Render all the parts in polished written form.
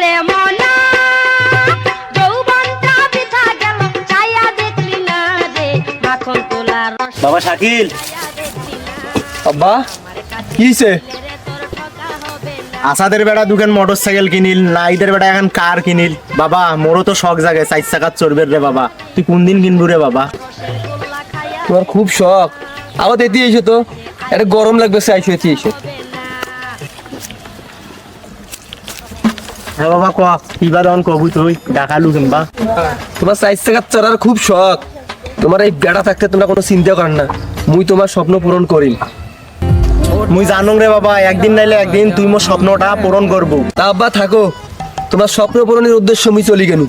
রে মনা যৌবনটা বৃথা গেল ছায়া দেখলি না রে মাখন তোলার বাবা শাকিল। আব্বা কি হইছে? আসাদের বেড়া দুখান মোটর সাইকেল কিনিল, নাইদের বেড়া এখন কার কিনিল। বাবা মোরও তো শখ জাগে 4 চাকার চড়বের রে বাবা, তুই কোন দিন কিনবু রে বাবা? তোমার খুব শখ, আবার দিতে এসো তো, এটা গরম লাগবে চাইছো এসো। হ্যাঁ বাবা ক কিবা দন কবু তুই ডাকালু কিনবা। তোমার 4 চাকার চড়ার খুব শখ, তোমার এই বেড়া থাকতে তোমরা কোনো চিন্তা কর না, মুই তোমার স্বপ্ন পূরণ করিম। মুই জানুম রে বাবা, একদিন নাইলে একদিন তুই মোর স্বপ্নটা পূরণ করবো। তা আব্বা থাকো, তোমার স্বপ্ন পূরণের উদ্দেশ্য মুই চলি গেল।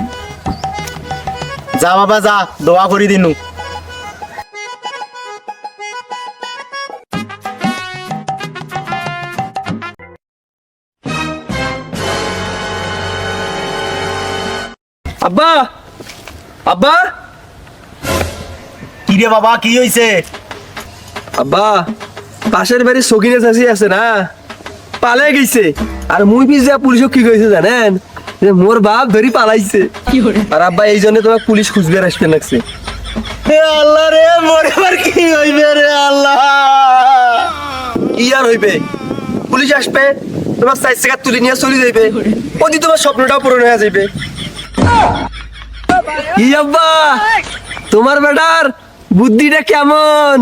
যা বাবা যা, দোয়া করি দিনু। আব্বা আব্বা কি রে বাবা কি হইছে? আব্বা পাশের বাড়ির সকিনে চাষি আছে না, পালে গেছে। আর মুই পিছিয়ে পুলিশক কি কইছে জানেন, যে মোর বাপ ধরি পালাইছে। আর আব্বা এই জন্য তোমার পুলিশ খুঁজবে আসতে লাগছে। হে আল্লাহ রে, মোর এবার কি হইবে রে আল্লাহ? কি আর হইবে, পুলিশ আসবে, তোমার 4 চাকা তুলে নিয়ে চলে যাইবে, ওদি তোমার স্বপ্নটাও পূরণ হয়ে যাইবে। কি আব্বা তোমার বেটার বুদ্ধিটা কেমন?